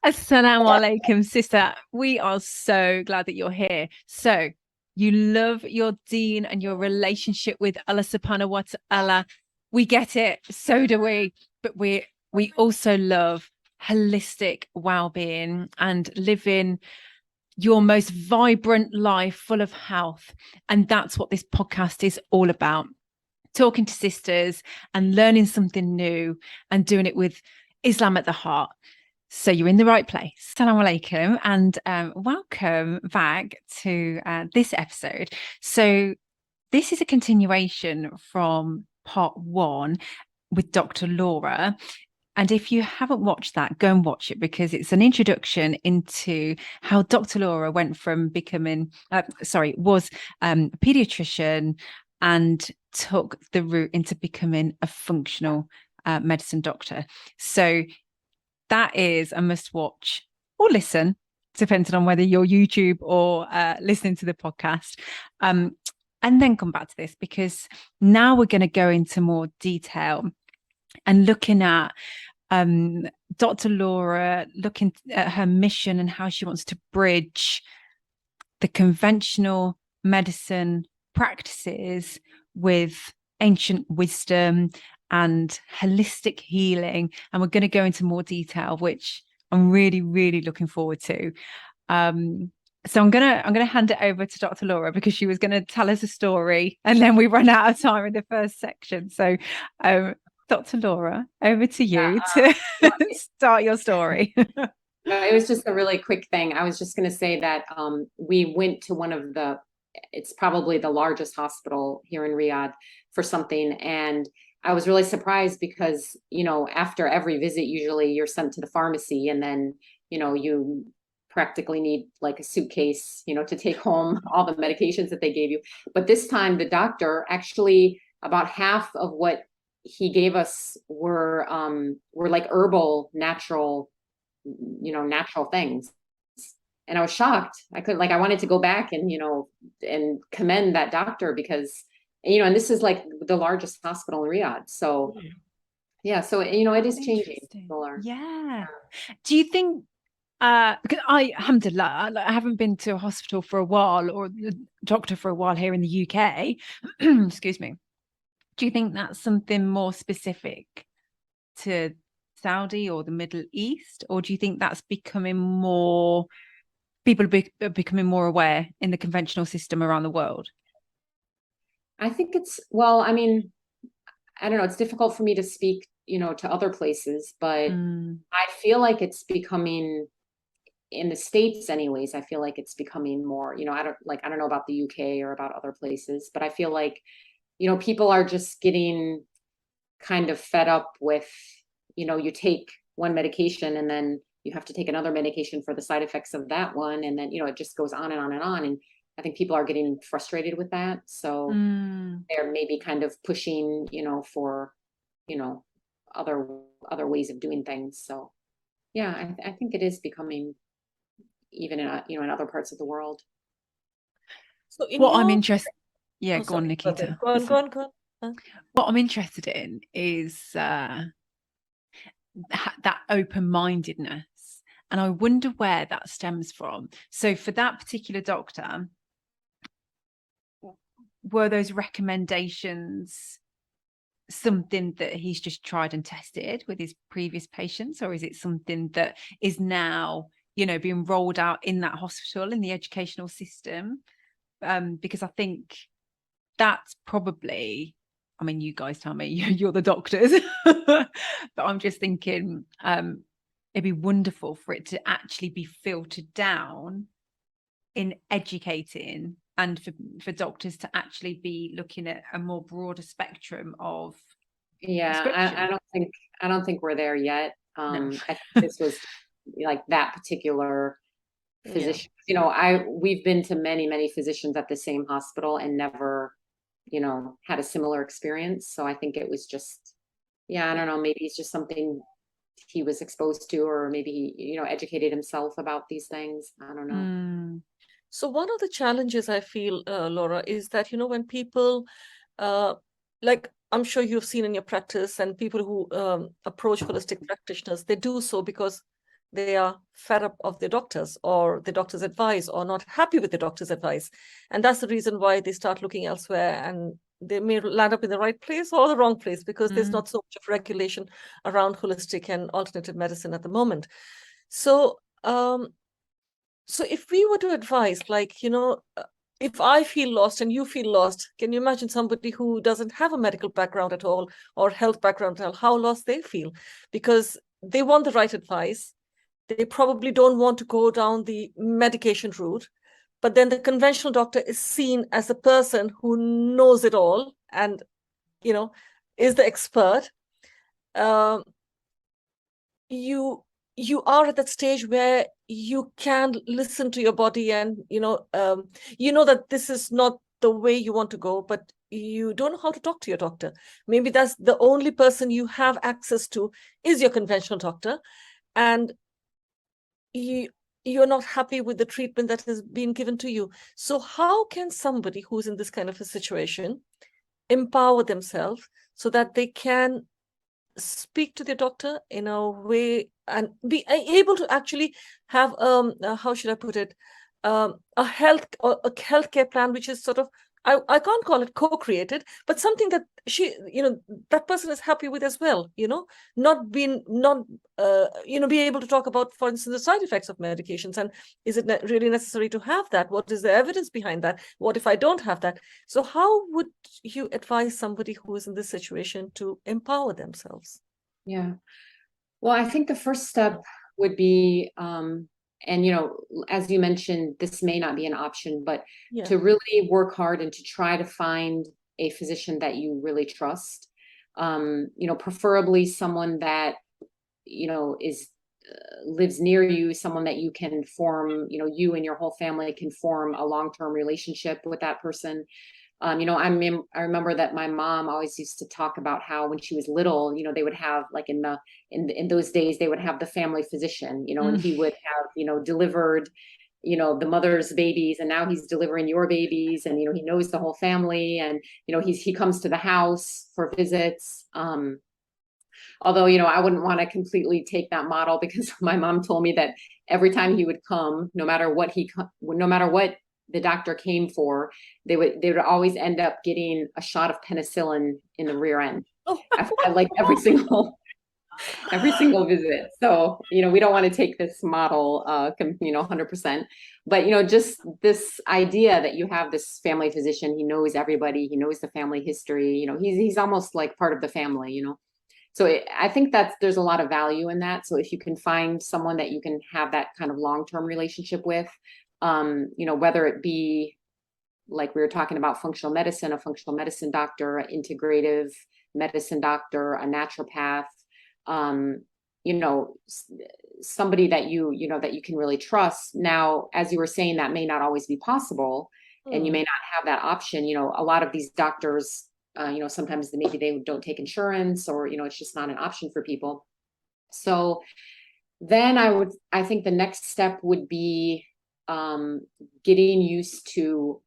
Assalamu alaikum, sister. We are so glad that you're here. So, you love your deen and your relationship with Allah subhanahu wa ta'ala. We get it. So do we. But we also love holistic well-being and living your most vibrant life full of health. And that's what this podcast is all about. Talking to sisters and learning something new and doing it with Islam at the heart. So you're in the right place. Assalamu alaikum and welcome back to this episode. So this is a continuation from part 1 with Dr. Laura. And if you haven't watched that, go and watch it because it's an introduction into how Dr. Laura went from becoming, was a pediatrician and took the route into becoming a functional medicine doctor. So that is a must watch or listen, depending on whether you're YouTube or listening to the podcast. And then come back to this because now we're going to go into more detail and looking at Dr. Laura, looking at her mission and how she wants to bridge the conventional medicine practices with ancient wisdom and holistic healing. And we're going to go into more detail, which I'm really, really looking forward to. So I'm gonna hand it over to Dr. Laura because she was going to tell us a story and then we ran out of time in the first section. So Dr. Laura, over to you to start your story. It was just a really quick thing. I was just going to say that we went to it's probably the largest hospital here in Riyadh for something. And I was really surprised because, after every visit, usually you're sent to the pharmacy and then, you practically need like a suitcase, to take home all the medications that they gave you. But this time the doctor actually, about half of what he gave us were like herbal, natural things. And I was shocked. I wanted to go back and, and commend that doctor because, and this is like the largest hospital in Riyadh. So yeah, so, it is changing. Yeah. Do you think, because alhamdulillah, I haven't been to a hospital for a while or a doctor for a while here in the UK. Excuse me. Do you think that's something more specific to Saudi or the Middle East? Or do you think that's becoming more, people are becoming more aware in the conventional system around the world? I think I mean, I don't know, it's difficult for me to speak, to other places, but I feel like it's becoming, in the States anyways, I feel like it's becoming more, I don't know about the UK or about other places, but I feel like, people are just getting kind of fed up with, you take one medication and then you have to take another medication for the side effects of that one. And then, it just goes on and on and on. And I think people are getting frustrated with that. So they're maybe kind of pushing, for, other ways of doing things. So yeah, I think it is becoming even in, in other parts of the world. So I'm interested. Yeah, go on, Nikita. Go on. What I'm interested in is that open-mindedness. And I wonder where that stems from. So for that particular doctor, were those recommendations something that he's just tried and tested with his previous patients, or is it something that is now, being rolled out in that hospital, in the educational system? Because I think that's probably, I mean, you guys tell me, you're the doctors, but I'm just thinking it'd be wonderful for it to actually be filtered down in educating and for doctors to actually be looking at a more broader spectrum of I don't think we're there yet. No. I think this was like that particular physician. We've been to many physicians at the same hospital and never, had a similar experience. So I think it was just, I don't know, maybe it's just something he was exposed to, or maybe he, educated himself about these things. I don't know. So one of the challenges I feel, Laura, is that, when people, like I'm sure you've seen in your practice, and people who approach holistic practitioners, they do so because they are fed up of the doctors or the doctor's advice, or not happy with the doctor's advice. And that's the reason why they start looking elsewhere, and they may land up in the right place or the wrong place, because there's not so much of regulation around holistic and alternative medicine at the moment. So, so if we were to advise, like, if I feel lost and you feel lost, can you imagine somebody who doesn't have a medical background at all or health background at all, how lost they feel? Because they want the right advice. They probably don't want to go down the medication route, but then the conventional doctor is seen as a person who knows it all and, is the expert. Um, you are at that stage where you can listen to your body, and that this is not the way you want to go, but you don't know how to talk to your doctor. Maybe that's the only person you have access to is your conventional doctor, and you're not happy with the treatment that has been given to you. So how can somebody who's in this kind of a situation empower themselves so that they can speak to the doctor in a way and be able to actually have how should I put it, a healthcare plan which is sort of, I can't call it co-created, but something that that person is happy with as well, not be able to talk about, for instance, the side effects of medications, and is it really necessary to have that? What is the evidence behind that? What if I don't have that? So how would you advise somebody who is in this situation to empower themselves? Yeah. Well, I think the first step would be, and as you mentioned, this may not be an option, but to really work hard and to try to find a physician that you really trust. Preferably someone that is lives near you, someone that you can form, you and your whole family can form a long-term relationship with that person. I remember that my mom always used to talk about how when she was little, they would have, like, in those days, they would have the family physician, and he would have, delivered, the mother's babies, and now he's delivering your babies, and, he knows the whole family, and, he comes to the house for visits. Although, I wouldn't want to completely take that model, because my mom told me that every time he would come, no matter what the doctor came for, they would always end up getting a shot of penicillin in the rear end. I like every single visit. So, we don't want to take this model, 100%, but, just this idea that you have this family physician, he knows everybody, he knows the family history, he's almost like part of the family, So I think there's a lot of value in that. So if you can find someone that you can have that kind of long-term relationship with, whether it be, like we were talking about, functional medicine, a functional medicine doctor, an integrative medicine doctor, a naturopath, somebody that you can really trust. Now, as you were saying, that may not always be possible, and you may not have that option. A lot of these doctors, sometimes maybe they don't take insurance, or, it's just not an option for people. So then I think the next step would be getting used to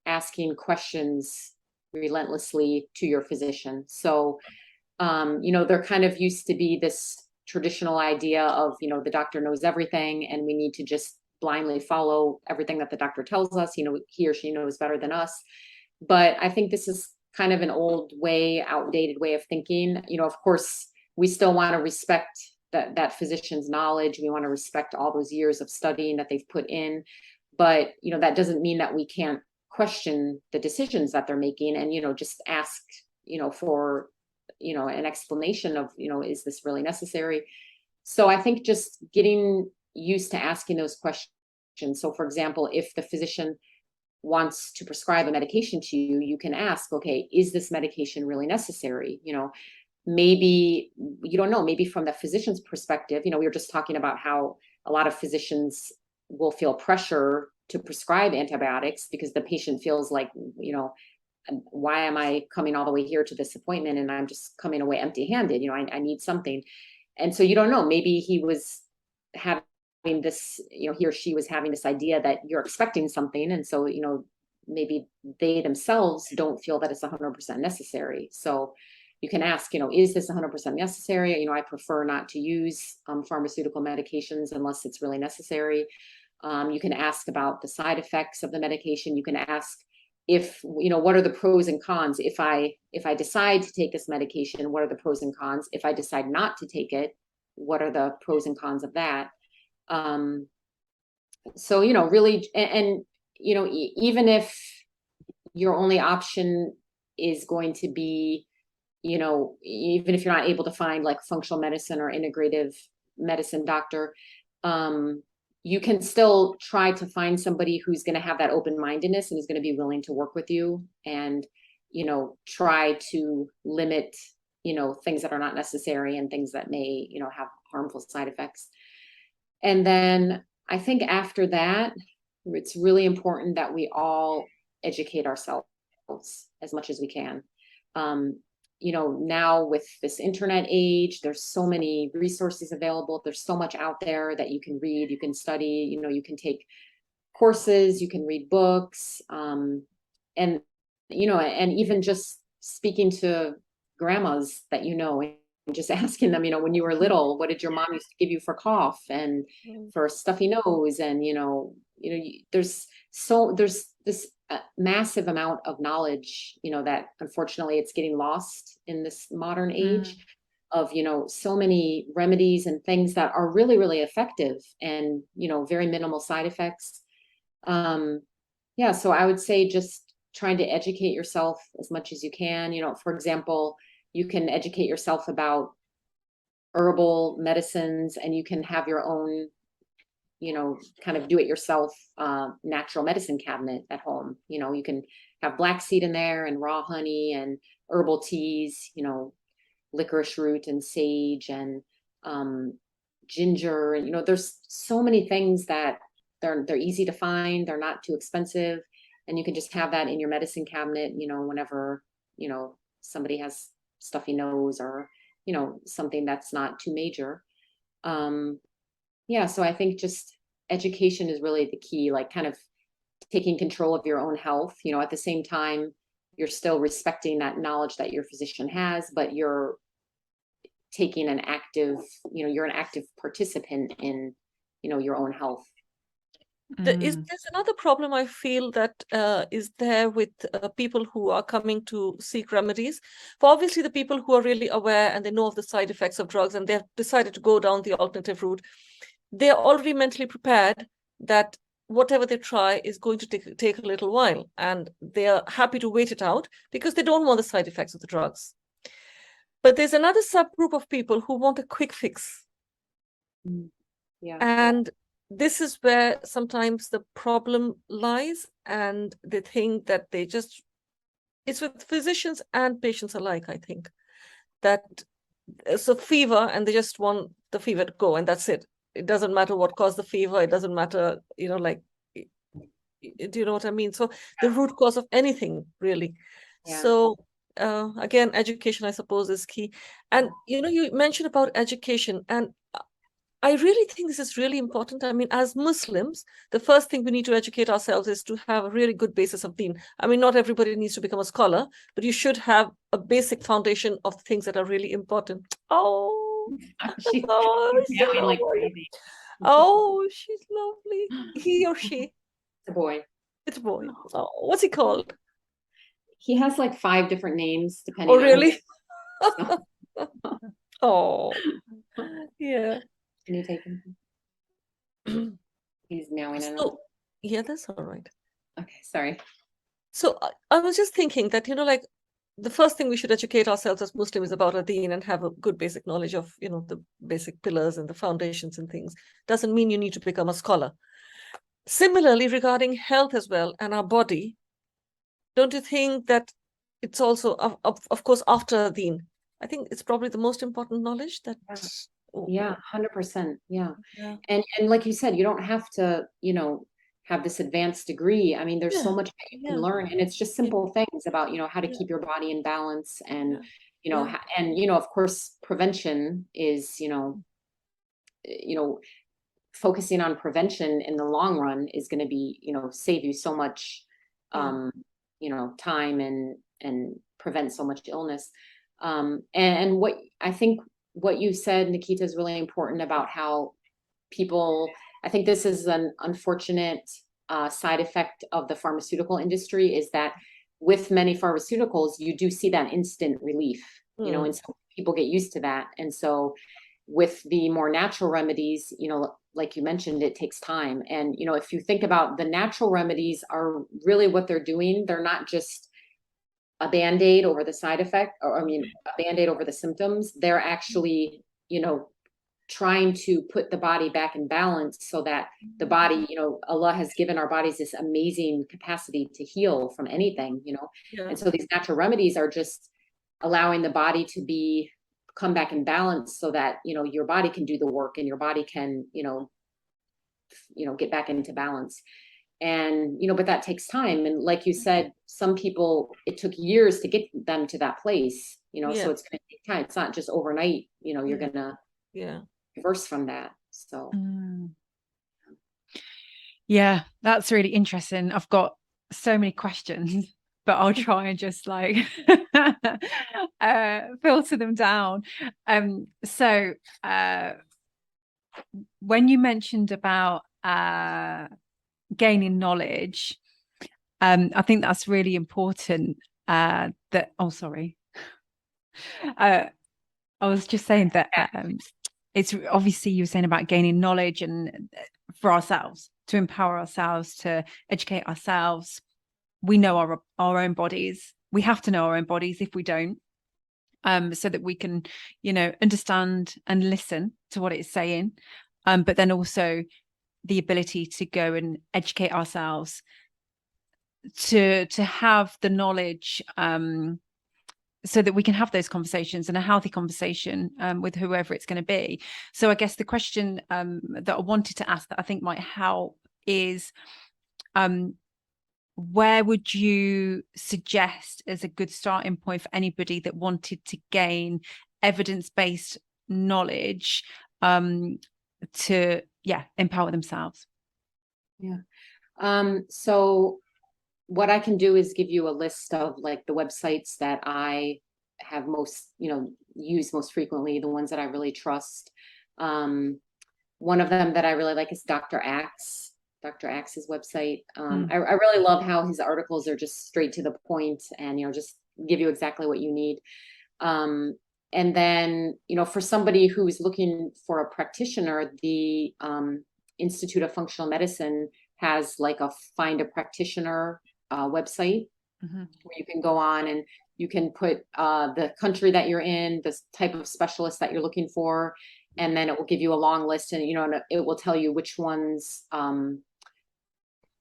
asking questions relentlessly to your physician. So, there kind of used to be this traditional idea of, the doctor knows everything, and we need to just blindly follow everything that the doctor tells us. He or she knows better than us. But I think this is kind of an outdated way of thinking. Of course, we still want to respect that physician's knowledge. We want to respect all those years of studying that they've put in, but that doesn't mean that we can't question the decisions that they're making, and just ask for an explanation of is this really necessary. So I think just getting used to asking those questions. So, for example, if the physician wants to prescribe a medication to you, you can ask, okay, is this medication really necessary? Maybe you don't know, maybe from the physician's perspective, we were just talking about how a lot of physicians will feel pressure to prescribe antibiotics because the patient feels like, why am I coming all the way here to this appointment and I'm just coming away empty-handed? I need something. And so you don't know, maybe he was having this, he or she was having this idea that you're expecting something. And so, maybe they themselves don't feel that it's 100% necessary. So, you can ask, is this 100% necessary? I prefer not to use pharmaceutical medications unless it's really necessary. You can ask about the side effects of the medication. You can ask if, what are the pros and cons? If I decide to take this medication, what are the pros and cons? If I decide not to take it, what are the pros and cons of that? So, really, and even if your only option is going to be, even if you're not able to find like functional medicine or integrative medicine doctor, you can still try to find somebody who's going to have that open-mindedness and is going to be willing to work with you and, try to limit, things that are not necessary and things that may, have harmful side effects. And then I think after that, it's really important that we all educate ourselves as much as we can. Now with this internet age, there's so many resources available. There's so much out there that you can read, you can study, you can take courses, you can read books, and even just speaking to grandmas that and just asking them, when you were little, what did your mom used to give you for cough and for stuffy nose? And, there's this massive amount of knowledge, that unfortunately it's getting lost in this modern age of, so many remedies and things that are really, really effective and, very minimal side effects. So I would say just trying to educate yourself as much as you can. For example, you can educate yourself about herbal medicines, and you can have your own, kind of do it yourself natural medicine cabinet at home. You can have black seed in there and raw honey and herbal teas, licorice root and sage and ginger. And, there's so many things that they're easy to find. They're not too expensive. And you can just have that in your medicine cabinet, whenever, somebody has stuffy nose or, something that's not too major. So I think just education is really the key, like kind of taking control of your own health. At the same time, you're still respecting that knowledge that your physician has, but you're taking an active, you're an active participant in, your own health. There's another problem I feel that is there with people who are coming to seek remedies. For obviously the people who are really aware and they know of the side effects of drugs and they've decided to go down the alternative route, they're already mentally prepared that whatever they try is going to take a little while, and they're happy to wait it out because they don't want the side effects of the drugs. But there's another subgroup of people who want a quick fix. And this is where sometimes the problem lies, and they think that it's with physicians and patients alike, I think, that it's a fever and they just want the fever to go and that's it. It doesn't matter what caused the fever. It doesn't matter, do you know what I mean? So the root cause of anything, really. So again, education, I suppose, is key. And, you mentioned about education, and I really think this is really important. I mean, as Muslims, the first thing we need to educate ourselves is to have a really good basis of deen. I mean, not everybody needs to become a scholar, but you should have a basic foundation of things that are really important. She's like crazy. Oh, she's lovely. He or she? It's a boy. It's a boy. Oh, what's he called? He has like 5 different names depending. Oh, really? Oh, yeah. Can you take him? He's meowing in. Yeah, that's all right. Okay, sorry. So I was just thinking that, the first thing we should educate ourselves as Muslims about our deen and have a good basic knowledge of, the basic pillars and the foundations and things. Doesn't mean you need to become a scholar. Similarly, regarding health as well and our body, don't you think that it's also, of course, after deen, I think it's probably the most important knowledge that... Yeah, 100%. Yeah. And like you said, you don't have to, have this advanced degree. I mean, there's so much that you can learn, and it's just simple things about, how to keep your body in balance and, of course, prevention is, focusing on prevention in the long run is going to be, save you so much, time and prevent so much illness. And what I think what you said, Nikita, is really important about how people, I think this is an unfortunate side effect of the pharmaceutical industry, is that with many pharmaceuticals, you do see that instant relief, you know, and so people get used to that. And so with the more natural remedies, you know, like you mentioned, it takes time. And, you know, if you think about the natural remedies are really what they're doing, they're not just a Band-Aid over the side effect, or I mean, a Band-Aid over the symptoms. They're actually, you know, trying to put the body back in balance so that the body, you know, Allah has given our bodies this amazing capacity to heal from anything, you know. Yeah. And so these natural remedies are just allowing the body to come back in balance so that, you know, your body can do the work and your body can, you know, get back into balance. And, you know, but that takes time. And like you said, some people, it took years to get them to that place, you know, so it's going to take time. It's not just overnight, you know, you're going to reverse from that. So. Yeah, that's really interesting. I've got so many questions, but I'll try and just like filter them down. So when you mentioned about gaining knowledge, I think that's really important. I was just saying that it's obviously you were saying about gaining knowledge and for ourselves, to empower ourselves, to educate ourselves. We know our own bodies. We have to know our own bodies if we don't, so that we can, you know, understand and listen to what it's saying. But then also the ability to go and educate ourselves, to have the knowledge, so that we can have those conversations, and a healthy conversation with whoever it's going to be. So I guess the question that I wanted to ask that I think might help is, where would you suggest as a good starting point for anybody that wanted to gain evidence-based knowledge to empower themselves? So what I can do is give you a list of like the websites that I have most, you know, use most frequently, the ones that I really trust. One of them that I really like is Dr. Axe's website. I really love how his articles are just straight to the point and, you know, just give you exactly what you need. And then, you know, for somebody who's looking for a practitioner, the Institute of Functional Medicine has like a find a practitioner website where you can go on and you can put the country that you're in, the type of specialist that you're looking for, and then it will give you a long list, and, you know, and it will tell you which ones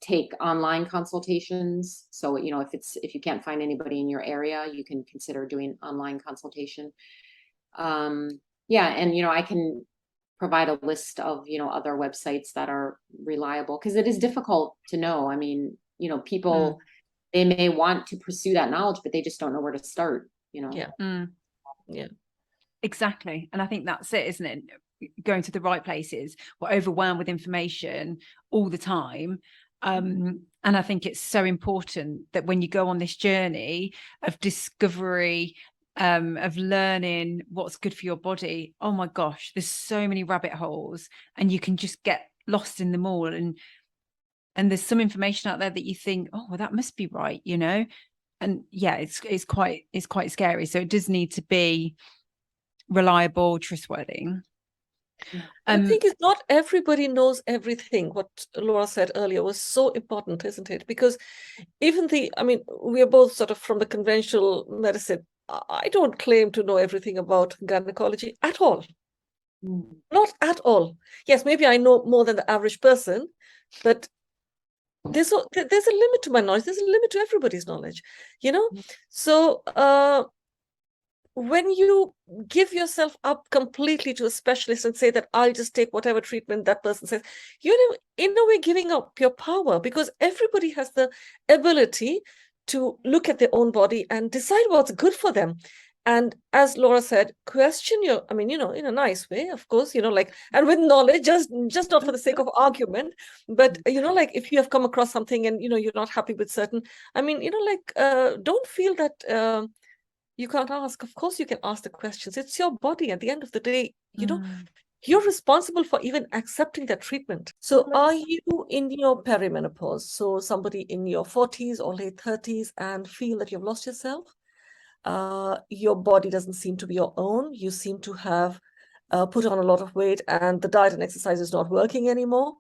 take online consultations. So, you know, if you can't find anybody in your area, you can consider doing online consultation. And, you know, I can provide a list of, you know, other websites that are reliable, because it is difficult to know. I mean, you know, people, they may want to pursue that knowledge, but they just don't know where to start, you know? Exactly. And I think that's it, isn't it? Going to the right places. We're overwhelmed with information all the time. And I think it's so important that when you go on this journey of discovery, of learning what's good for your body, oh my gosh, there's so many rabbit holes, and you can just get lost in them all. And there's some information out there that you think, oh, well, that must be right, you know? And yeah, it's quite scary. So it does need to be reliable, trustworthy. I think it's not everybody knows everything. What Laura said earlier was so important, isn't it? Because even we are both sort of from the conventional medicine. I don't claim to know everything about gynecology at all. Not at all. Yes, maybe I know more than the average person, but there's a limit to my knowledge. There's a limit to everybody's knowledge, you know? So when you give yourself up completely to a specialist and say that I'll just take whatever treatment that person says, you're in a way giving up your power, because everybody has the ability to look at their own body and decide what's good for them. And as Laura said, question your, you know, in a nice way, of course, you know, like, and with knowledge, just not for the sake of argument, but, you know, like if you have come across something and, you know, you're not happy with certain, you know, like, don't feel that you can't ask. Of course, you can ask the questions. It's your body. At the end of the day, Mm. you're responsible for even accepting that treatment. So are you in your perimenopause? So somebody in your 40s or late 30s and feel that you've lost yourself? Your body doesn't seem to be your own. You seem to have put on a lot of weight and the diet and exercise is not working anymore.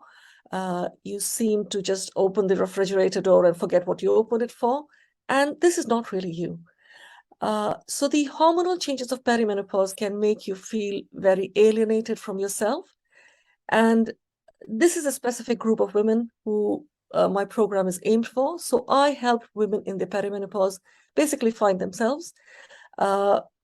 You seem to just open the refrigerator door and forget what you opened it for. And this is not really you. So the hormonal changes of perimenopause can make you feel very alienated from yourself. And this is a specific group of women who my program is aimed for. So I help women in the perimenopause basically find themselves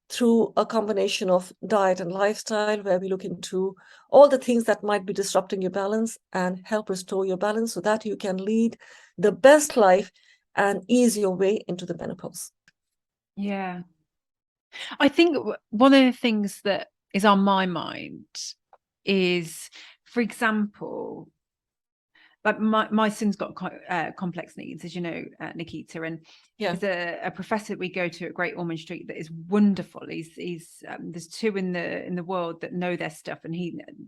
through a combination of diet and lifestyle, where we look into all the things that might be disrupting your balance and help restore your balance so that you can lead the best life and ease your way into the menopause. Yeah. I think one of the things that is on my mind is, for example, like my son's got quite complex needs, as you know, Nikita, and there's a professor that we go to at Great Ormond Street that is wonderful. He's there's two in the world that know their stuff, and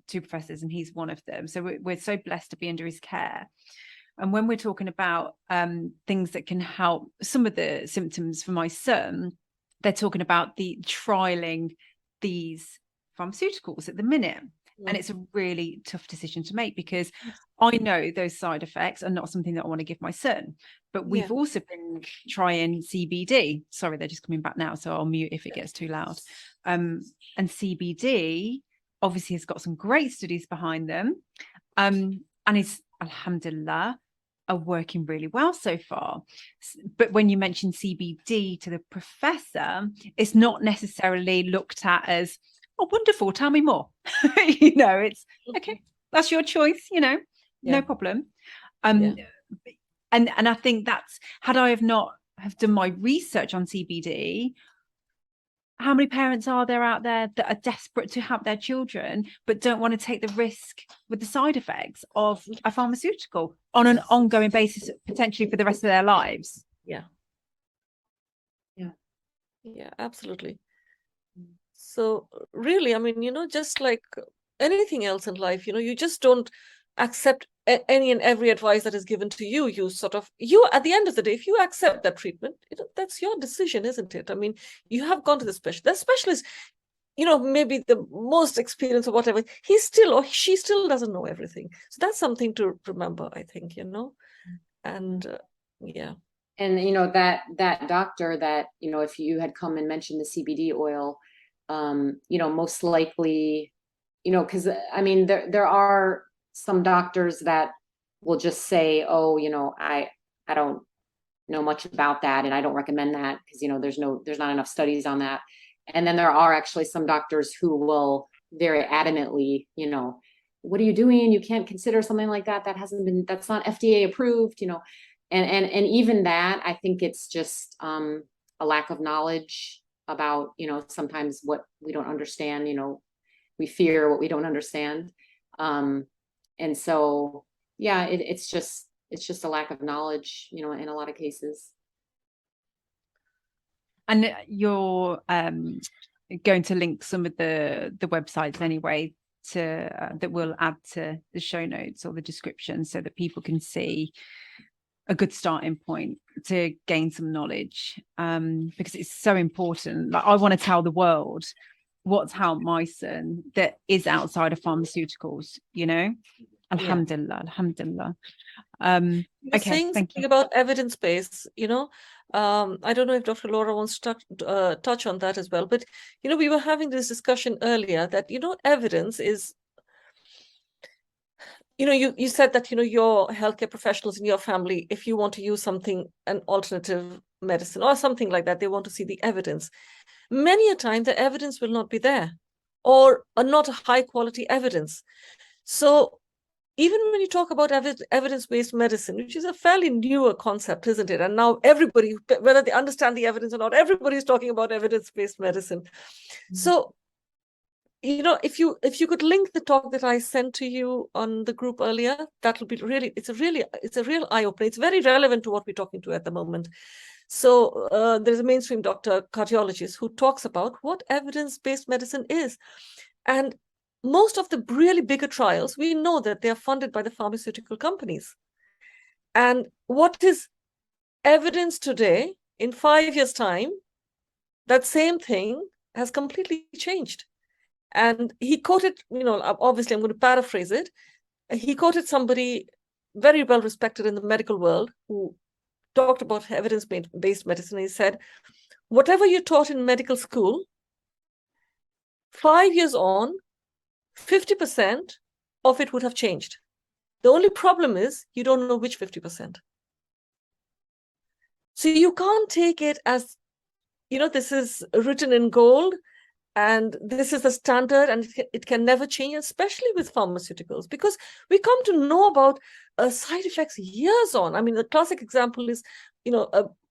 two professors, and he's one of them. So we're so blessed to be under his care. And when we're talking about things that can help some of the symptoms for my son, they're talking about the trialing these pharmaceuticals at the minute. And it's a really tough decision to make, because I know those side effects are not something that I want to give my son. But we've also been trying CBD. Sorry, they're just coming back now, so I'll mute if it gets too loud. And CBD obviously has got some great studies behind them. And it's, alhamdulillah, are working really well so far. But when you mention CBD to the professor, it's not necessarily looked at as, oh, wonderful, tell me more. It's okay, that's your choice, no problem. And I think that's, had I have not have done my research on CBD, how many parents are there out there that are desperate to help their children but don't want to take the risk with the side effects of a pharmaceutical on an ongoing basis, potentially for the rest of their lives? Yeah, absolutely. So really, I mean, just like anything else in life, you just don't accept any and every advice that is given to you. You at the end of the day, if you accept that treatment, that's your decision, isn't it? I mean, you have gone to the specialist. The specialist, maybe the most experienced or whatever, he still or she still doesn't know everything. So that's something to remember, I think, and And that doctor that, if you had come and mentioned the CBD oil, most likely, because I mean, there are some doctors that will just say, oh, I don't know much about that, and I don't recommend that because, there's not enough studies on that. And then there are actually some doctors who will very adamantly, what are you doing? You can't consider something like that. That's not FDA approved, and even that, I think it's just a lack of knowledge about, sometimes what we don't understand, we fear what we don't understand. And so, it's just a lack of knowledge, in a lot of cases. And you're going to link some of the websites anyway that we'll add to the show notes or the description, so that people can see a good starting point to gain some knowledge, because it's so important. Like, I want to tell the world what's helped my son that is outside of pharmaceuticals, alhamdulillah. Okay, saying thank something you about evidence-based, I don't know if Dr. Laura wants to touch on that as well, but we were having this discussion earlier that evidence is, you said that your healthcare professionals in your family, if you want to use an alternative medicine or something like that, they want to see the evidence. Many a time the evidence will not be there, or not a high quality evidence. So even when you talk about evidence-based medicine, which is a fairly newer concept, isn't it? And now everybody, whether they understand the evidence or not, everybody's talking about evidence-based medicine. Mm-hmm. So, if you could link the talk that I sent to you on the group earlier, that will be it's a real eye-opener. It's very relevant to what we're talking to at the moment. So there's a mainstream doctor, cardiologist, who talks about what evidence-based medicine is. And most of the really bigger trials, we know that they are funded by the pharmaceutical companies. And what is evidence today, in 5 years' time, that same thing has completely changed. And he quoted, obviously I'm going to paraphrase it. He quoted somebody very well respected in the medical world who talked about evidence-based medicine. He said, whatever you taught in medical school, 5 years on, 50% of it would have changed. The only problem is you don't know which 50%. So you can't take it as, this is written in gold and this is the standard and it can never change, especially with pharmaceuticals, because we come to know about side effects years on. I mean, the classic example is,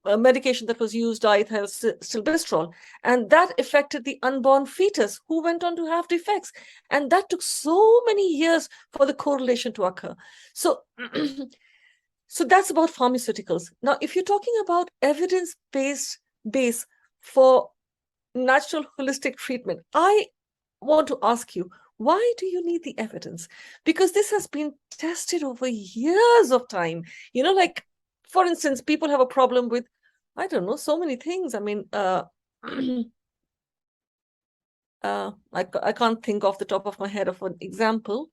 a medication that was used, silbestrol, and that affected the unborn fetus who went on to have defects. And that took so many years for the correlation to occur. So, so that's about pharmaceuticals. Now, if you're talking about evidence-based base for natural holistic treatment, I want to ask you, why do you need the evidence? Because this has been tested over years of time. Like, for instance, people have a problem with, I don't know, so many things. I mean, I can't think off the top of my head of an example.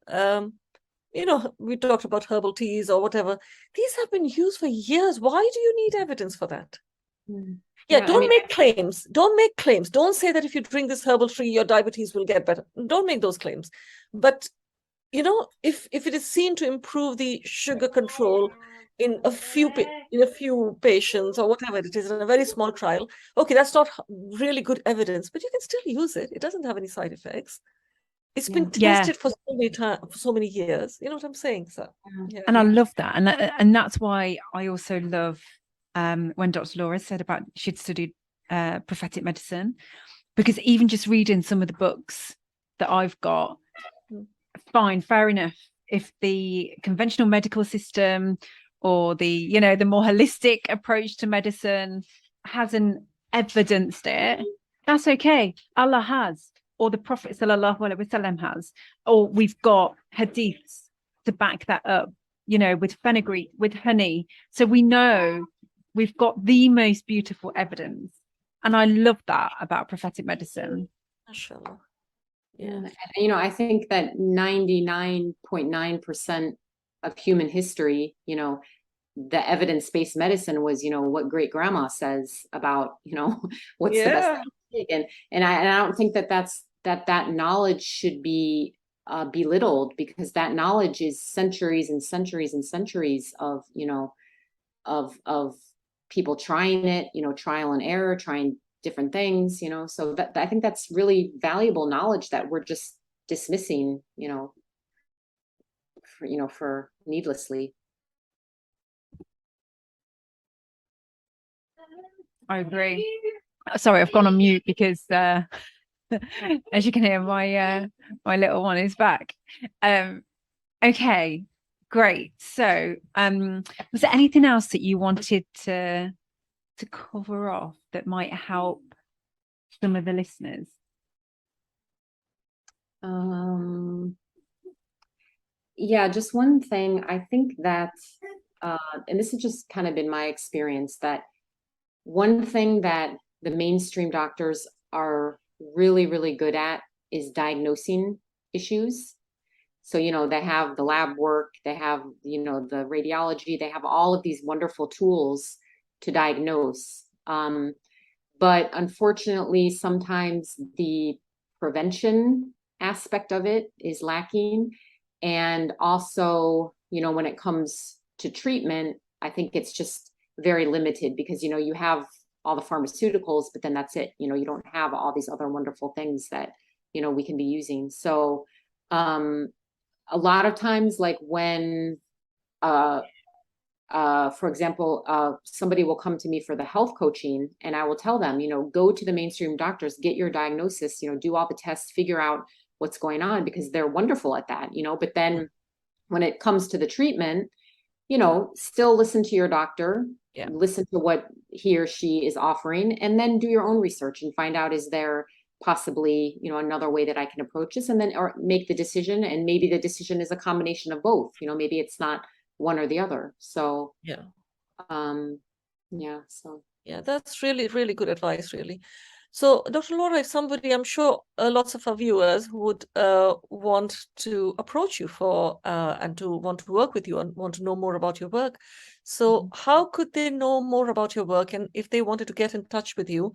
We talked about herbal teas or whatever. These have been used for years. Why do you need evidence for that? Yeah, don't make claims. Don't make claims. Don't say that if you drink this herbal tea, your diabetes will get better. Don't make those claims. But, if it is seen to improve the sugar control in a few patients or whatever it is in a very small trial, okay, that's not really good evidence, but you can still use it. It doesn't have any side effects. It's been tested for so many times, for so many years. You know what I'm saying? So, yeah. And I love that, and that's why I also love when Dr. Laura said about she'd studied prophetic medicine, because even just reading some of the books that I've got, fine, fair enough. If the conventional medical system or the more holistic approach to medicine hasn't evidenced it, that's okay. Allah has, or the Prophet sallallahu alaihi wasallam has, or we've got hadiths to back that up, with fenugreek, with honey. So we know we've got the most beautiful evidence. And I love that about prophetic medicine. Mashallah. Yeah. I think that 99.9% of human history, the evidence-based medicine was, what great grandma says about, what's the best thing to take. And I don't think that knowledge should be belittled, because that knowledge is centuries and centuries and centuries of, of people trying it, trial and error, trying different things, so that I think that's really valuable knowledge that we're just dismissing, for needlessly. I agree. Sorry, I've gone on mute because as you can hear, my little one is back. Okay, great. So was there anything else that you wanted to cover off that might help some of the listeners? Yeah, just one thing. I think that and this has just kind of been my experience, that one thing that the mainstream doctors are really, really good at is diagnosing issues. So, they have the lab work, they have, the radiology, they have all of these wonderful tools to diagnose. But unfortunately, sometimes the prevention aspect of it is lacking. And also, when it comes to treatment, I think it's just very limited, because, you have all the pharmaceuticals, but then that's it. You don't have all these other wonderful things that, we can be using. So, a lot of times, like when, for example, somebody will come to me for the health coaching, and I will tell them, go to the mainstream doctors, get your diagnosis, do all the tests, figure out what's going on, because they're wonderful at that, but then when it comes to the treatment, you know, still listen to your doctor, Yeah. listen to what he or she is offering, and then do your own research and find out, is there possibly, you know, another way that I can approach this, and then or make the decision. And maybe the decision is a combination of both, you know, maybe it's not one or the other. So Yeah. yeah, so Yeah, that's really, really good advice, really. So, Dr. Laura, if somebody, I'm sure lots of our viewers would want to approach you for and to want to work with you and want to know more about your work. So, how could they know more about your work? And if they wanted to get in touch with you,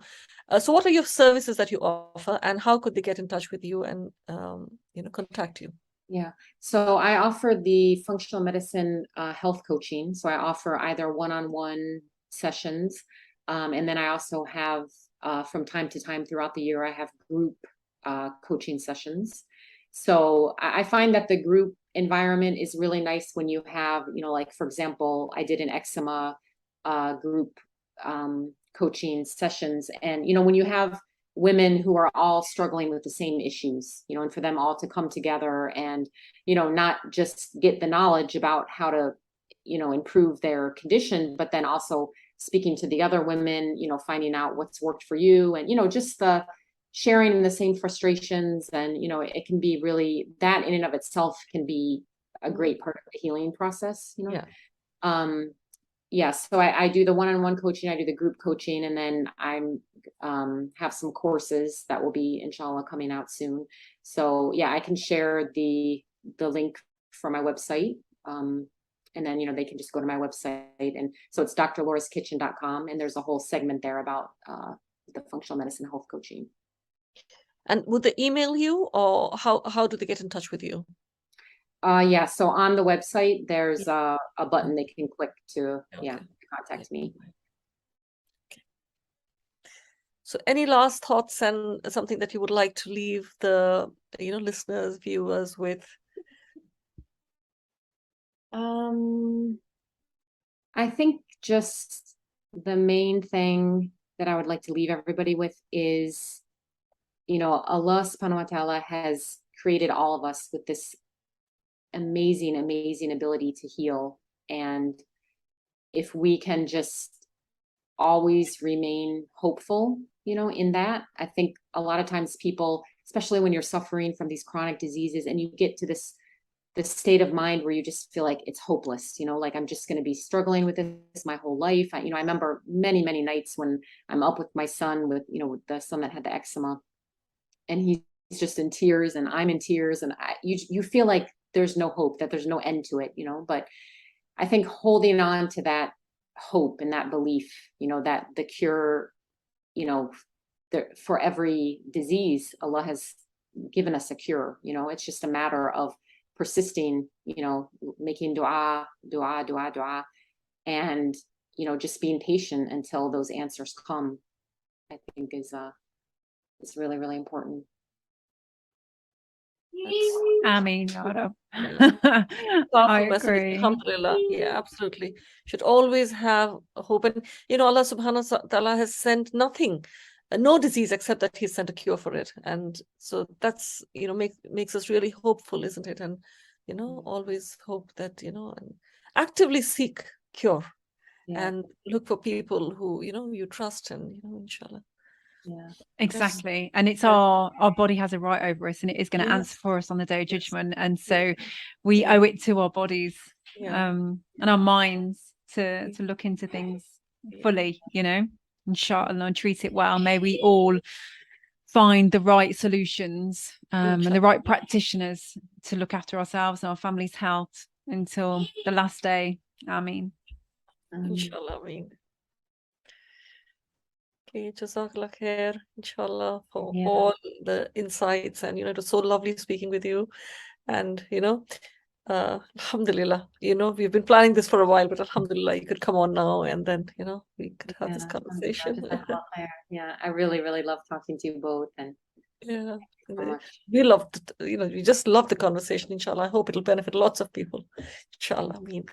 so what are your services that you offer, and how could they get in touch with you and contact you? yeah. So I offer the functional medicine health coaching. So I offer either one-on-one sessions. And then I also have, from time to time throughout the year, I have group coaching sessions. So I find that the group environment is really nice when you have, you know, like, for example, I did an eczema group coaching sessions. And, you know, when you have women who are all struggling with the same issues, you know, and for them all to come together and, you know, not just get the knowledge about how to, you know, improve their condition, but then also speaking to the other women, you know, finding out what's worked for you, and, you know, just the sharing the same frustrations. And, you know, it can be really, that in and of itself can be a great part of the healing process, you know. Yeah. Yes, so I do the one-on-one coaching, I do the group coaching, and then I'm have some courses that will be, inshallah, coming out soon. So yeah, I can share the link for my website. And then, you know, they can just go to my website, and so it's drlauraskitchen.com, and there's a whole segment there about the functional medicine health coaching. And would they email you, or how do they get in touch with you? Yeah, so on the website, there's a button they can click to, yeah, contact me. Okay. So any last thoughts and something that you would like to leave the, listeners, viewers with? I think just the main thing that I would like to leave everybody with is, you know, Allah subhanahu wa ta'ala has created all of us with this amazing, amazing ability to heal. And if we can just always remain hopeful, you know, in that, I think a lot of times people, especially when you're suffering from these chronic diseases and you get to this state of mind where you just feel like it's hopeless, you know, like I'm just going to be struggling with this my whole life. I remember many, many nights when I'm up with my son, with, you know, with the son that had the eczema, and he's just in tears and I'm in tears, and you feel like there's no hope, that there's no end to it, you know. But I think holding on to that hope and that belief, you know, that the cure, you know, for every disease, Allah has given us a cure. You know, it's just a matter of persisting, you know, making dua, and, you know, just being patient until those answers come, I think is really, really important. I mean, I agree. Alhamdulillah. Yeah, absolutely. Should always have hope. And, Allah subhanahu wa ta'ala has sent nothing, no disease, except that He sent a cure for it. And so that's, makes us really hopeful, isn't it? And, always hope that, and actively seek cure, and look for people who, you trust, and, inshallah. Yeah, exactly. And it's our body has a right over us, and it is going to answer for us on the day of judgment. And so we owe it to our bodies and our minds to look into things fully, you know, inshallah, and treat it well. May we all find the right solutions and the right practitioners to look after ourselves and our family's health until the last day. Ameen. Inshallah, ameen. Okay, Jazakallah khair, inshallah, for all the insights. And, it was so lovely speaking with you. And, alhamdulillah, we've been planning this for a while, but alhamdulillah, you could come on now, and then, we could have this conversation. Yeah, I really, really love talking to you both. And yeah, we loved, we just love the conversation, inshallah. I hope it'll benefit lots of people. Inshallah, ameen.